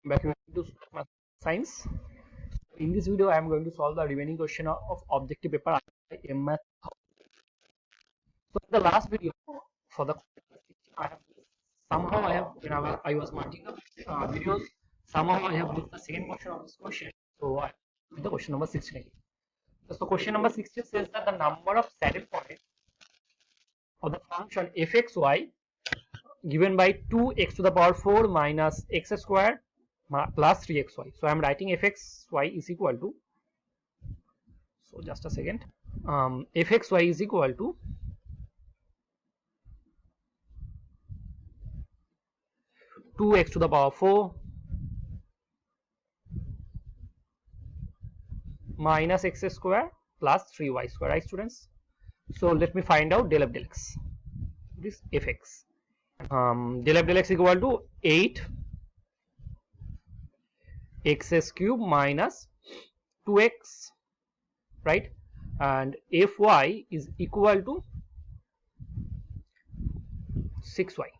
Back into math science. In this video, I am going to solve the remaining question of objective paper MMath. So in the last video, for the I have somehow I have when I was marking the videos, somehow I have missed the second question of this question. So I with the question number 16. So question number 16 says that the number of saddle points of the function fxy given by 2x to the power 4 minus x square plus 3xy. So I am writing fxy is equal to, so just a second, fxy is equal to 2x to the power 4 minus x square plus 3y square, right students? So let me find out del f del x, this fx. Del f del x equal to 8 x cube minus 2x, right? And fy is equal to 6y.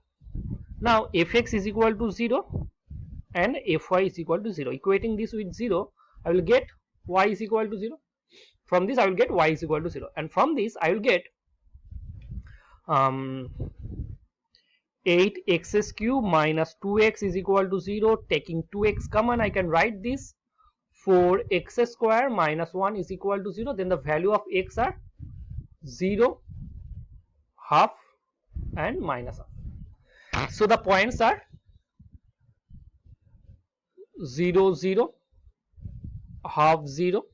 Now fx is equal to 0 and fy is equal to 0. Equating this with 0, I will get y is equal to 0. From this I will get y is equal to 0, and from this I will get 8x cube minus 2x is equal to 0. Taking 2x common, I can write this 4x square minus 1 is equal to 0. Then the value of x are 0, half and minus half. So the points are 0, 0, half 0,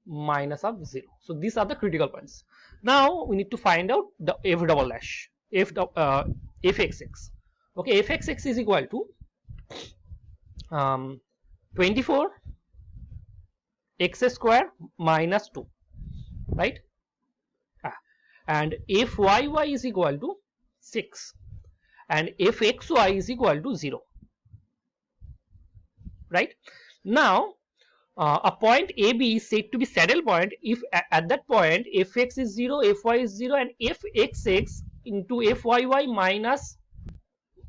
minus half 0. So these are the critical points. Now we need to find out the f double dash, fxx. Okay, fxx is equal to 24 x square minus 2, right? And fyy is equal to 6 and fxy is equal to 0, right? Now a point AB is said to be saddle point if at that point fx is 0, fy is 0, and fxx into fyy minus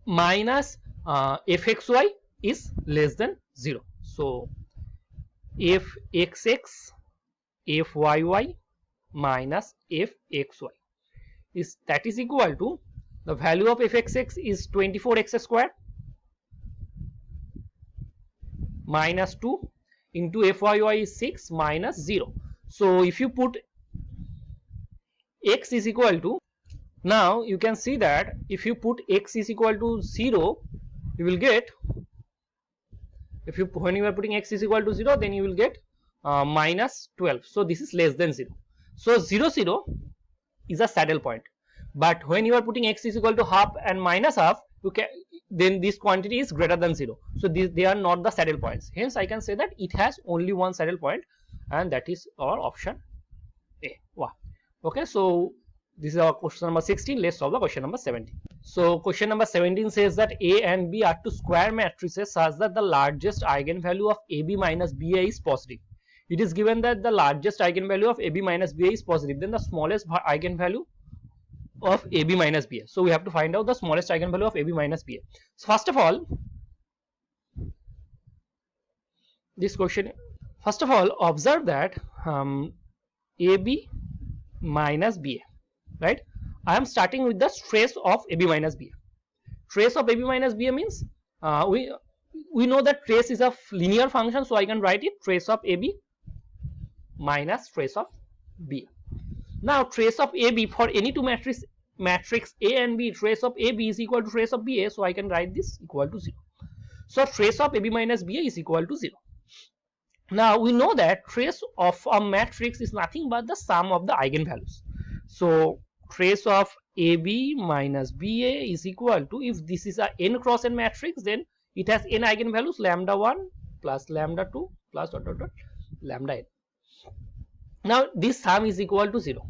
fxy is less than 0. So fxx fyy minus fxy is, that is equal to, the value of fxx is 24x square minus 2 into fyy is 6 minus 0. So if you put x is equal to, now you can see that if you put x is equal to 0, you will get, when you are putting x is equal to 0, then you will get minus 12. So this is less than 0. So 0, 0 is a saddle point, but when you are putting x is equal to half and minus half, you can, then this quantity is greater than 0. So they are not the saddle points. Hence I can say that it has only one saddle point, and that is our option A. Wow. Okay, so this is our question number 16. Let's solve the question number 17. So question number 17 says that A and B are two square matrices such that the largest eigenvalue of AB minus BA is positive. It is given that the largest eigenvalue of AB minus BA is positive, then the smallest eigenvalue of AB minus BA. So we have to find out the smallest eigenvalue of AB minus BA. So first of all, this question, first of all, observe that AB minus BA, right? I am starting with the trace of AB minus BA. Trace of AB minus BA means we know that trace is a linear function, so I can write it trace of AB minus trace of BA. Now trace of AB for any two matrix A and B, trace of AB is equal to trace of BA, so I can write this equal to 0. So trace of AB minus BA is equal to 0. Now we know that trace of a matrix is nothing but the sum of the eigenvalues. So trace of AB minus BA is equal to, if this is a n cross n matrix, then it has n eigenvalues, lambda 1 plus lambda 2 plus dot dot dot lambda n. Now this sum is equal to 0.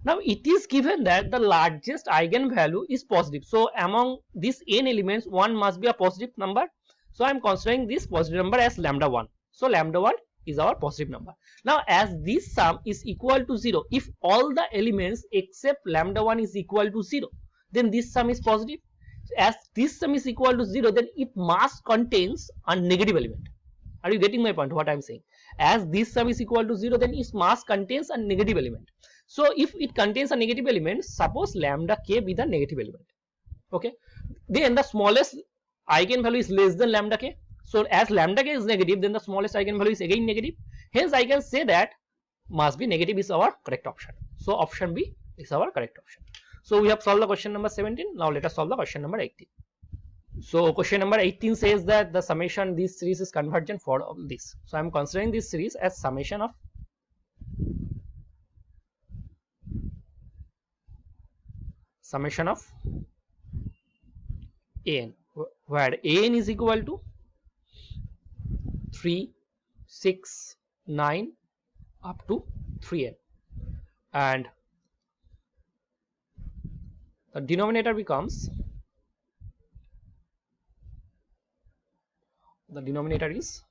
Now it is given that the largest eigenvalue is positive. So among these n elements, one must be a positive number. So I am considering this positive number as lambda 1. So lambda 1 is our positive number. Now as this sum is equal to 0, if all the elements except lambda 1 is equal to 0, then this sum is positive. As this sum is equal to 0, then it must contains a negative element. Are you getting my point, what I'm saying? As this sum is equal to 0, then it must contains a negative element. So if it contains a negative element, suppose lambda k be the negative element, okay, then the smallest eigenvalue is less than lambda k. So as lambda k is negative, then the smallest eigenvalue is again negative. Hence I can say that must be negative is our correct option. So option B is our correct option. So we have solved the question number 17. Now let us solve the question number 18. So question number 18 says that the summation this series is convergent for all this. So I am considering this series as summation of an, where an is equal to 3, 6, 9 up to 3n, and the denominator becomes, the denominator is,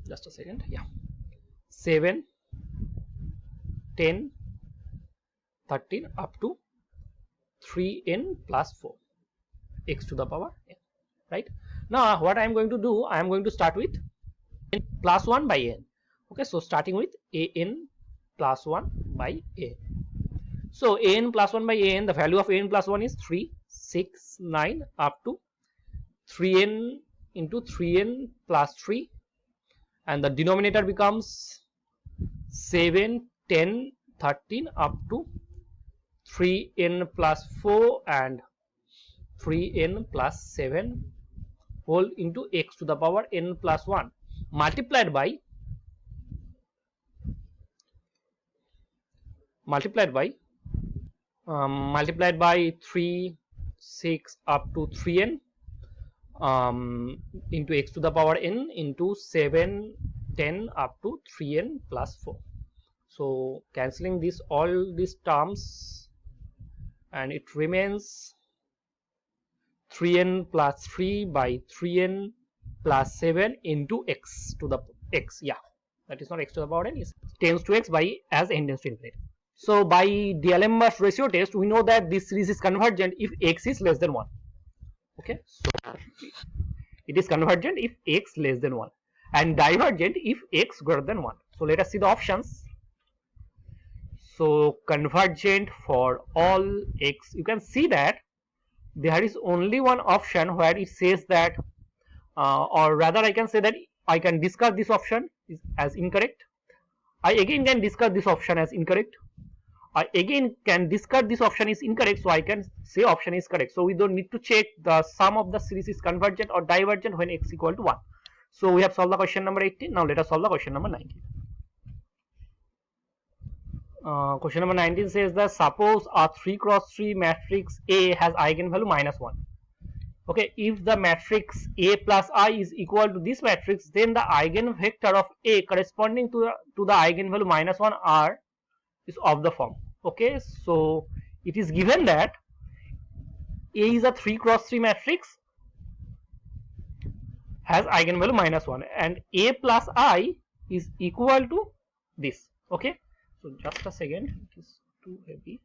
just a second, yeah, 7, 10, 13 up to 3n plus 4 x to the power n, right? Now what I am going to do, I am going to start with n plus 1 by n. Okay, so starting with an plus 1 by n. So an plus 1 by n, the value of an plus 1 is 3, 6, 9 up to 3n into 3n plus 3, and the denominator becomes 7, 10, 13 up to 3n plus 4 and 3n plus 7 whole into x to the power n plus 1 multiplied by 3, 6 up to 3n into x to the power n into 7, 10 up to 3n plus 4. So cancelling this, all these terms, and it remains 3n plus 3 by 3n plus 7 into x to the x, yeah, that is not x to the power n, is tends to x by as n tends to infinity. So by D'Alembert ratio test, we know that this series is convergent if x is less than 1. Okay, so it is convergent if x less than 1 and divergent if x greater than 1. So let us see the options. So convergent for all x, you can see that there is only one option where it says that, or rather I can say that I can discard this option as incorrect. I again can discard this option as incorrect. I again can discard this option is incorrect, so I can say option is correct. So we don't need to check the sum of the series is convergent or divergent when x equal to 1. So we have solved the question number 18. Now let us solve the question number 19. Question number 19 says that suppose a 3 cross 3 matrix A has eigenvalue -1. Okay, if the matrix A plus I is equal to this matrix, then the eigenvector of A corresponding to the eigenvalue -1 are is of the form. Okay, so it is given that A is a 3 cross 3 matrix, has eigenvalue -1, and A plus I is equal to this. Okay, so just a second, it is too heavy.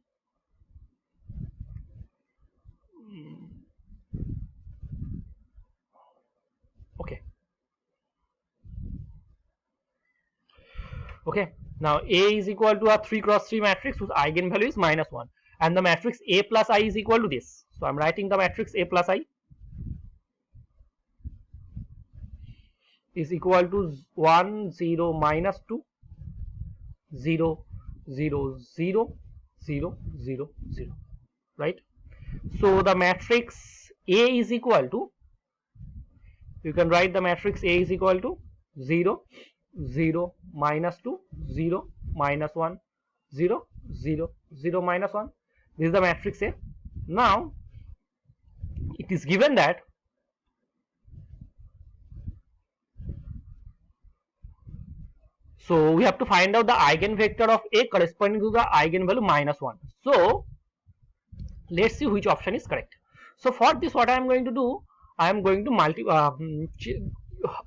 Okay. Okay, now A is equal to a 3 cross 3 matrix whose eigenvalue is -1, and the matrix A plus I is equal to this. So I'm writing the matrix A plus I is equal to 1, 0, -2, 0, 0, 0, 0, 0, 0, right? So the matrix A is equal to, you can write the matrix A is equal to 0, 0, -2, 0, -1, 0, 0, 0, -1. This is the matrix A. Now it is given that so we have to find out the eigenvector of A corresponding to the eigenvalue -1. So let's see which option is correct. So for this, what I am going to do, I am going to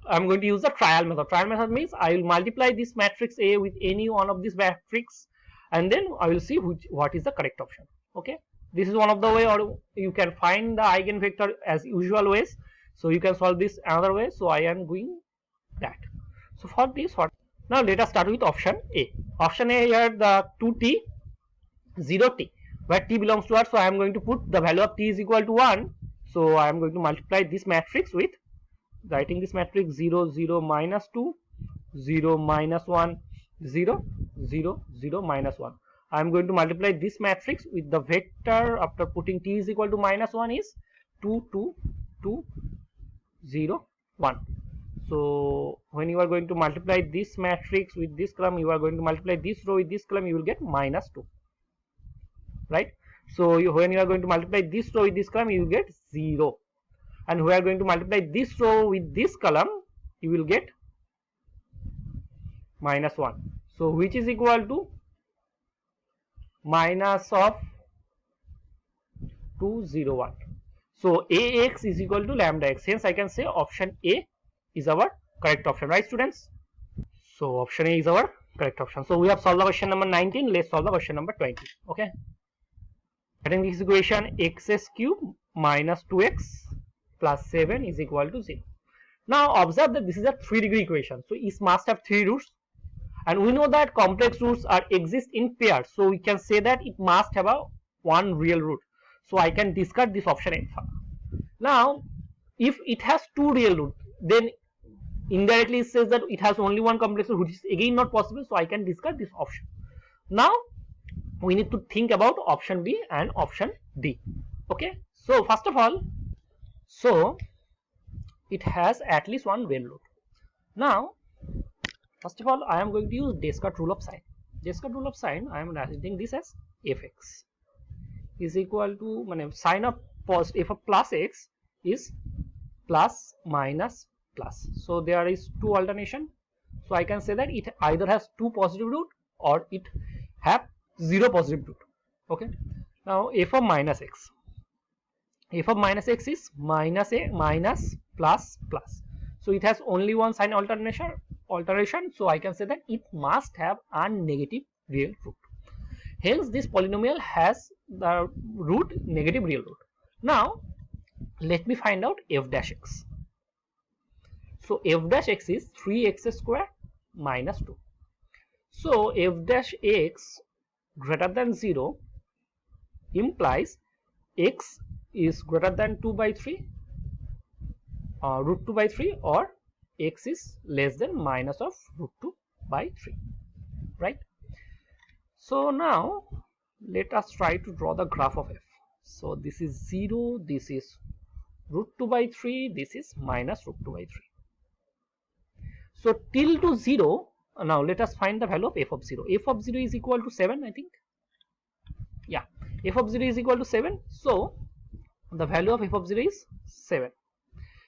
I'm going to use the trial method. Trial method means I will multiply this matrix A with any one of these matrix, and then I will see what is the correct option. Okay, This is one of the way, or you can find the eigenvector as usual ways. So you can solve this another way. So I am doing that. So for this, now let us start with option A. Option A, here the 2t 0t, where t belongs to r. So I am going to put the value of t is equal to 1. So I am going to multiply this matrix with writing this matrix 0 0 minus 2 0 minus 1 0 0 0 minus 1. I am going to multiply this matrix with the vector after putting t is equal to minus 1 is 2 2 2 0 1. So when you are going to multiply this matrix with this column, you are going to multiply this row with this column, you will get minus 2, right? So when you are going to multiply this row with this column, you will get 0, and we are going to multiply this row with this column, you will get minus 1. So which is equal to minus of 201. So ax is equal to lambda x. Hence I can say option A is our correct option, right students? So option A is our correct option. So we have solved the question number 19. Let's solve the question number 20. Okay. Getting this equation, x cube minus 2x plus 7 is equal to 0. Now observe that this is a 3-degree equation. So it must have 3 roots. And we know that complex roots exist in pairs. So we can say that it must have one real root. So I can discard this option A. Now, if it has 2 real roots, then indirectly it says that it has only one complex root, which is again not possible. So I can discard this option. Now, we need to think about option B and option D. Okay. So first of all, so it has at least one real root. Now, first of all, I am going to use Descartes rule of sign. Descartes rule of sign, I am writing this as fx is equal to sign of f of plus x is plus minus plus. So there is 2 alternation. So I can say that it either has 2 positive root or it have 0 positive root. Okay. Now f of minus x. F of minus x is minus a minus plus plus. So it has only one sign alteration. So I can say that it must have a negative real root. Hence this polynomial has the root negative real root. Now let me find out f dash x. So f dash x is 3x square minus 2. So f dash x greater than 0 implies x is greater than 2 by 3 root 2 by 3, or x is less than minus of root 2 by 3, right? So now let us try to draw the graph of f. So this is 0, this is root 2 by 3, this is minus root 2 by 3. So till to 0, now let us find the value of f of 0. F of 0 is equal to 7, I think. Yeah, f of 0 is equal to 7. So the value of f of 0 is 7.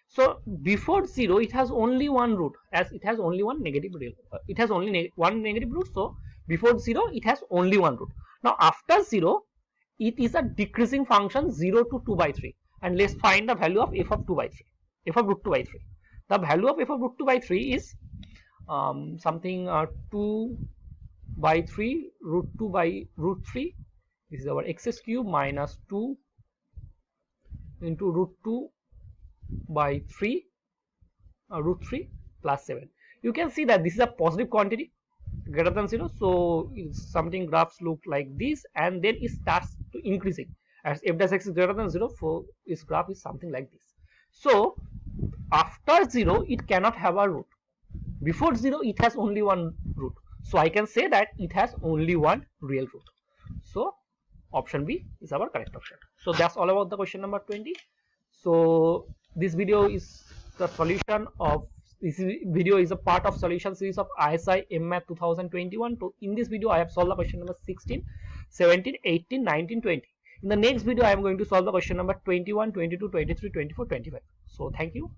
So before 0, it has only one root, as it has only one negative real. It has only one negative root. So before 0, it has only one root. Now after 0, it is a decreasing function 0 to 2 by 3. And let's find the value of f of 2 by 3. F of root 2 by 3. The value of f of root 2 by 3 is something 2 by 3 root 2 by root 3. This is our x cube minus 2 into root 2 by 3 root 3 plus 7. You can see that this is a positive quantity greater than 0. So something graphs look like this, and then it starts to increasing as f dash x is greater than 0. So its graph is something like this. So after 0, it cannot have a root. Before 0, it has only one root. So I can say that it has only one real root. So option B is our correct option. So that's all about the question number 20. So this video is the solution of this video is a part of solution series of ISI MMath 2021. So in this video I have solved the question number 16, 17, 18, 19, 20. In the next video I am going to solve the question number 21, 22, 23, 24, 25. So thank you.